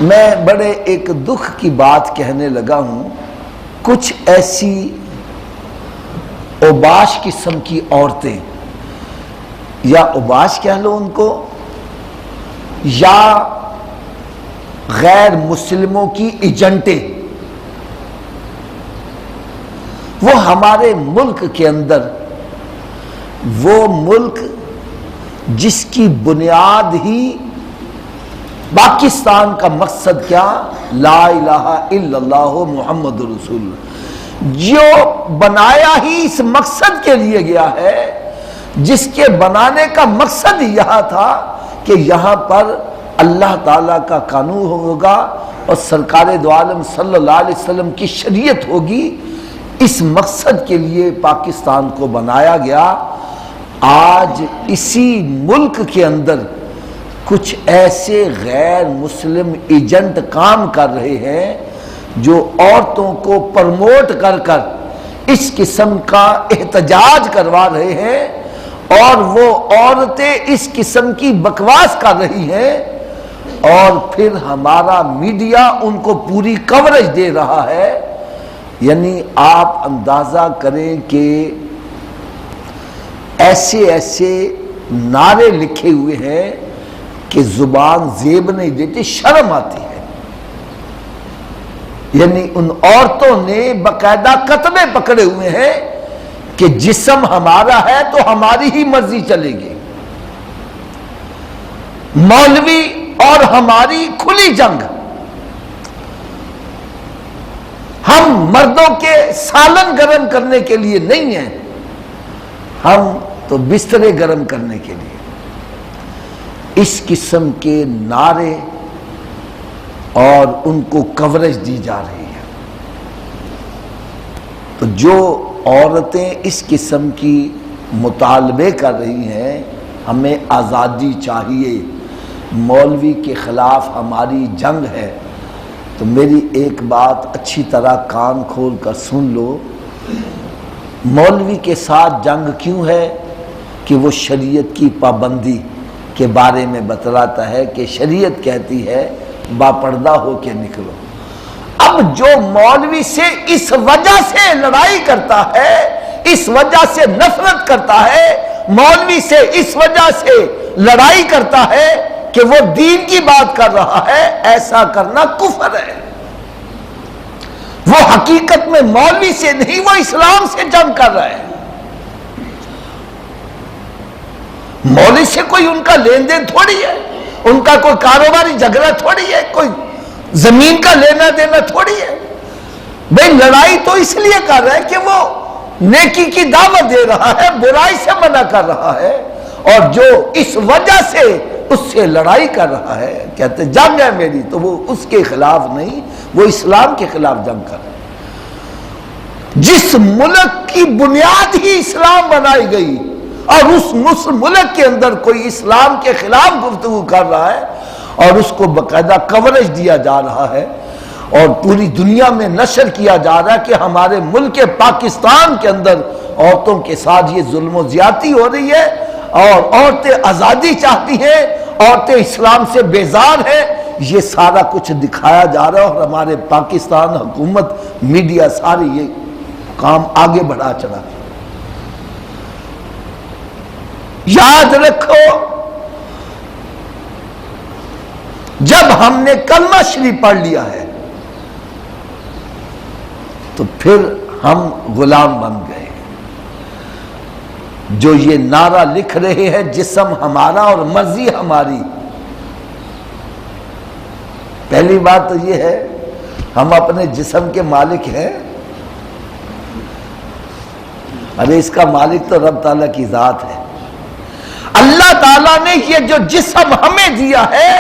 میں بڑے ایک دکھ کی بات کہنے لگا ہوں، کچھ ایسی اوباش قسم کی عورتیں، یا اوباش کہہ لو ان کو، یا غیر مسلموں کی ایجنٹیں، وہ ہمارے ملک کے اندر، وہ ملک جس کی بنیاد ہی پاکستان کا مقصد کیا، لا الہ الا اللہ محمد رسول اللہ، جو بنایا ہی اس مقصد کے لیے گیا ہے، جس کے بنانے کا مقصد یہاں تھا کہ یہاں پر اللہ تعالیٰ کا قانون ہوگا اور سرکار دو عالم صلی اللہ علیہ وسلم کی شریعت ہوگی، اس مقصد کے لیے پاکستان کو بنایا گیا۔ آج اسی ملک کے اندر کچھ ایسے غیر مسلم ایجنٹ کام کر رہے ہیں جو عورتوں کو پرموٹ کر کر اس قسم کا احتجاج کروا رہے ہیں، اور وہ عورتیں اس قسم کی بکواس کر رہی ہیں، اور پھر ہمارا میڈیا ان کو پوری کوریج دے رہا ہے۔ یعنی آپ اندازہ کریں کہ ایسے ایسے نعرے لکھے ہوئے ہیں کہ زبان زیب نہیں دیتی، شرم آتی ہے۔ یعنی ان عورتوں نے باقاعدہ کتبے پکڑے ہوئے ہیں کہ جسم ہمارا ہے تو ہماری ہی مرضی چلے گی، مولوی اور ہماری کھلی جنگ، ہم مردوں کے سالن گرم کرنے کے لیے نہیں ہیں، ہم تو بسترے گرم کرنے کے لیے۔ اس قسم کے نعرے اور ان کو کوریج دی جا رہی ہے۔ تو جو عورتیں اس قسم کی مطالبے کر رہی ہیں، ہمیں آزادی چاہیے، مولوی کے خلاف ہماری جنگ ہے، تو میری ایک بات اچھی طرح کان کھول کر سن لو، مولوی کے ساتھ جنگ کیوں ہے؟ کہ وہ شریعت کی پابندی کے بارے میں بتلاتا ہے کہ شریعت کہتی ہے باپردہ ہو کے نکلو۔ اب جو مولوی سے اس وجہ سے لڑائی کرتا ہے، اس وجہ سے نفرت کرتا ہے، مولوی سے اس وجہ سے لڑائی کرتا ہے کہ وہ دین کی بات کر رہا ہے، ایسا کرنا کفر ہے۔ وہ حقیقت میں مولوی سے نہیں، وہ اسلام سے جنگ کر رہا ہے۔ مولوی سے کوئی ان کا لین دین تھوڑی ہے، ان کا کوئی کاروباری جھگڑا تھوڑی ہے، کوئی زمین کا لینا دینا تھوڑی ہے۔ بھئی لڑائی تو اس لیے کر رہا ہے کہ وہ نیکی کی دعوت دے رہا ہے، برائی سے منع کر رہا ہے، اور جو اس وجہ سے اس سے لڑائی کر رہا ہے، کہتے جنگ ہے میری، تو وہ اس کے خلاف نہیں، وہ اسلام کے خلاف جنگ کر رہا ہے۔ جس ملک کی بنیاد ہی اسلام بنائی گئی، اور اس ملک کے اندر کوئی اسلام کے خلاف گفتگو کر رہا ہے، اور اس کو باقاعدہ کوریج دیا جا رہا ہے، اور پوری دنیا میں نشر کیا جا رہا ہے کہ ہمارے ملک پاکستان کے اندر عورتوں کے ساتھ یہ ظلم و زیادتی ہو رہی ہے، اور عورتیں آزادی چاہتی ہیں، عورتیں اسلام سے بیزار ہیں، یہ سارا کچھ دکھایا جا رہا ہے، اور ہمارے پاکستان حکومت، میڈیا، ساری یہ کام آگے بڑھا چلا۔ یاد رکھو، جب ہم نے کلمہ شریف پڑھ لیا ہے تو پھر ہم غلام بن گئے۔ جو یہ نعرہ لکھ رہے ہیں جسم ہمارا اور مرضی ہماری، پہلی بات تو یہ ہے ہم اپنے جسم کے مالک ہیں؟ ارے اس کا مالک تو رب تعالیٰ کی ذات ہے۔ اللہ تعالیٰ نے یہ جو جسم ہمیں دیا ہے،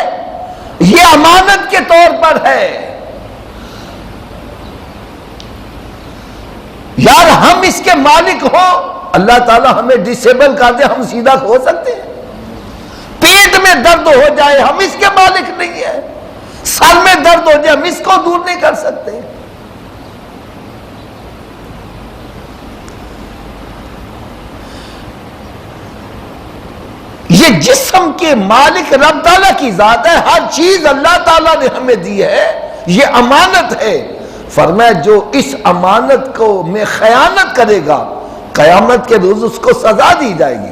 یہ امانت کے طور پر ہے۔ یار ہم اس کے مالک ہو، اللہ تعالیٰ ہمیں ڈسیبل کر دے، ہم سیدھا ہو سکتے ہیں؟ پیٹ میں درد ہو جائے ہم اس کے مالک نہیں ہیں، سر میں درد ہو جائے ہم اس کو دور نہیں کر سکتے۔ یہ جسم کے مالک رب تعالیٰ کی ذات ہے، ہر چیز اللہ تعالیٰ نے ہمیں دی ہے، یہ امانت ہے۔ فرمایا جو اس امانت کو میں خیانت کرے گا قیامت کے روز اس کو سزا دی جائے گی۔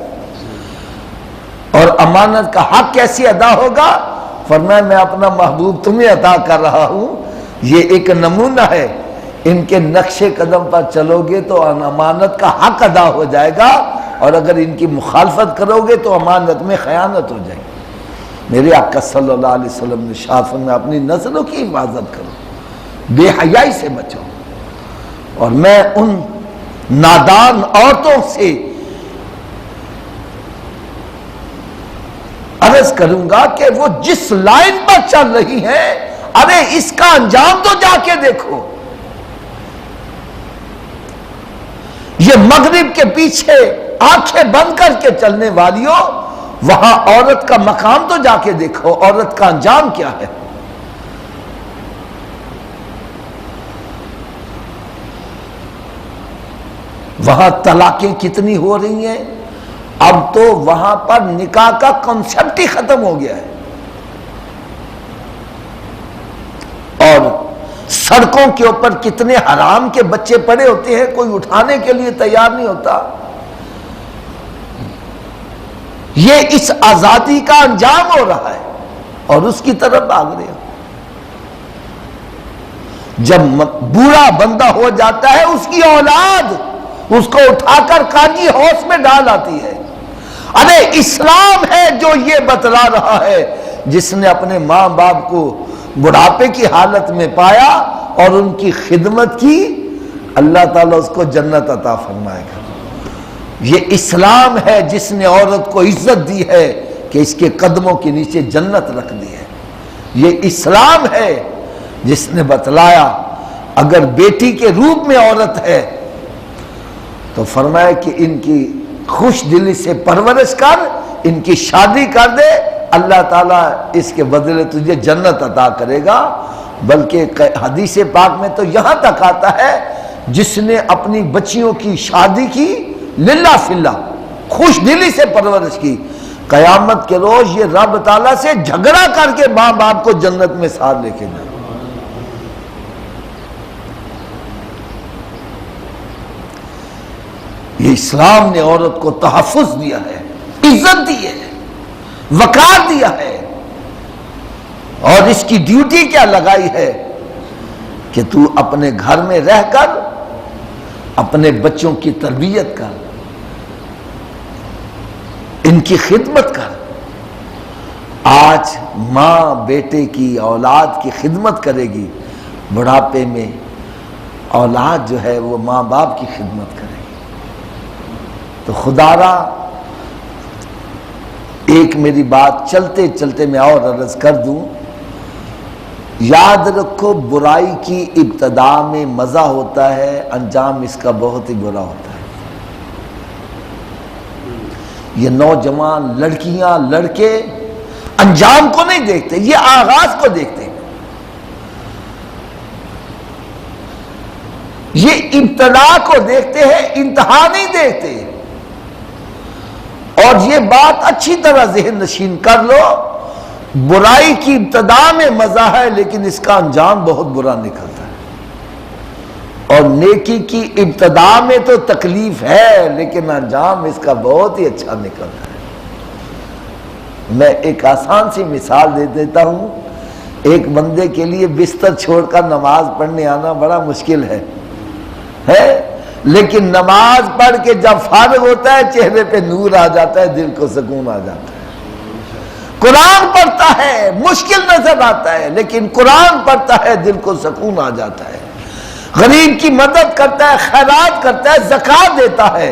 اور امانت کا حق کیسے ادا ہوگا؟ فرمایا میں اپنا محبوب تمہیں عطا کر رہا ہوں، یہ ایک نمونہ ہے، ان کے نقش قدم پر چلو گے تو امانت کا حق ادا ہو جائے گا، اور اگر ان کی مخالفت کرو گے تو امانت میں خیانت ہو جائے گی۔ میرے آقا صلی اللہ علیہ وسلم نے شافن میں اپنی نسلوں کی حفاظت کرو، بے حیائی سے بچو، اور میں ان نادان عورتوں سے عرض کروں گا کہ وہ جس لائن پر چل رہی ہیں، ارے اس کا انجام تو جا کے دیکھو۔ یہ مغرب کے پیچھے آنکھیں بند کر کے چلنے والیوں، وہاں عورت کا مقام تو جا کے دیکھو، عورت کا انجام کیا ہے۔ وہاں طلاقیں کتنی ہو رہی ہیں، اب تو وہاں پر نکاح کا کنسپٹ ہی ختم ہو گیا ہے، اور سڑکوں کے اوپر کتنے حرام کے بچے پڑے ہوتے ہیں، کوئی اٹھانے کے لیے تیار نہیں ہوتا۔ یہ اس آزادی کا انجام ہو رہا ہے اور اس کی طرف بھاگ رہے ہو۔ جب بوڑھا بندہ ہو جاتا ہے، اس کی اولاد اس کو اٹھا کر قاضی ہاؤس میں ڈال آتی ہے۔ ارے اسلام ہے جو یہ بتلا رہا ہے، جس نے اپنے ماں باپ کو بڑھاپے کی حالت میں پایا اور ان کی خدمت کی، اللہ تعالیٰ اس کو جنت عطا فرمائے گا۔ یہ اسلام ہے جس نے عورت کو عزت دی ہے کہ اس کے قدموں کے نیچے جنت رکھ دی ہے۔ یہ اسلام ہے جس نے بتلایا اگر بیٹی کے روپ میں عورت ہے تو فرمایا کہ ان کی خوش دلی سے پرورش کر، ان کی شادی کر دے، اللہ تعالیٰ اس کے بدلے تجھے جنت عطا کرے گا۔ بلکہ حدیث پاک میں تو یہاں تک آتا ہے جس نے اپنی بچیوں کی شادی کی للہ فی اللہ، خوش دلی سے پرورش کی، قیامت کے روز یہ رب تعالیٰ سے جھگڑا کر کے ماں باپ کو جنت میں ساتھ لے کے جائے۔ یہ اسلام نے عورت کو تحفظ دیا ہے، عزت دی ہے، وقار دیا ہے، اور اس کی ڈیوٹی کیا لگائی ہے کہ تو اپنے گھر میں رہ کر اپنے بچوں کی تربیت کر، ان کی خدمت کر۔ آج ماں بیٹے کی اولاد کی خدمت کرے گی، بڑھاپے میں اولاد جو ہے وہ ماں باپ کی خدمت کرے گی۔ تو خدا را ایک میری بات چلتے چلتے میں اور عرض کر دوں، یاد رکھو برائی کی ابتدا میں مزہ ہوتا ہے، انجام اس کا بہت ہی برا ہوتا ہے۔ یہ نوجوان لڑکیاں لڑکے انجام کو نہیں دیکھتے، یہ آغاز کو دیکھتے ہیں، یہ ابتدا کو دیکھتے ہیں، انتہا نہیں دیکھتے۔ اور یہ بات اچھی طرح ذہن نشین کر لو، برائی کی ابتدا میں مزہ ہے لیکن اس کا انجام بہت برا نکلتا ہے، اور نیکی کی ابتدا میں تو تکلیف ہے لیکن انجام اس کا بہت ہی اچھا نکلتا ہے۔ میں ایک آسان سی مثال دے دیتا ہوں، ایک بندے کے لیے بستر چھوڑ کر نماز پڑھنے آنا بڑا مشکل ہے، لیکن نماز پڑھ کے جب فارغ ہوتا ہے چہرے پہ نور آ جاتا ہے، دل کو سکون آ جاتا ہے۔ قرآن پڑھتا ہے مشکل نظر آتا ہے لیکن قرآن پڑھتا ہے دل کو سکون آ جاتا ہے، غریب کی مدد کرتا ہے، خیرات کرتا ہے، زکوٰۃ دیتا ہے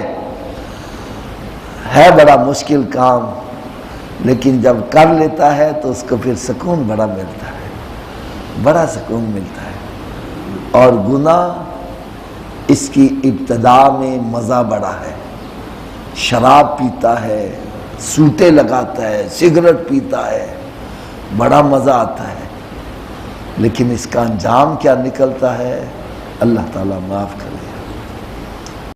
بڑا مشکل کام، لیکن جب کر لیتا ہے تو اس کو پھر سکون بڑا ملتا ہے، بڑا سکون ملتا ہے۔ اور گناہ اس کی ابتدا میں مزہ بڑا ہے، شراب پیتا ہے، سوٹے لگاتا ہے، سگریٹ پیتا ہے، بڑا مزہ آتا ہے، لیکن اس کا انجام کیا نکلتا ہے اللہ تعالیٰ معاف کرے۔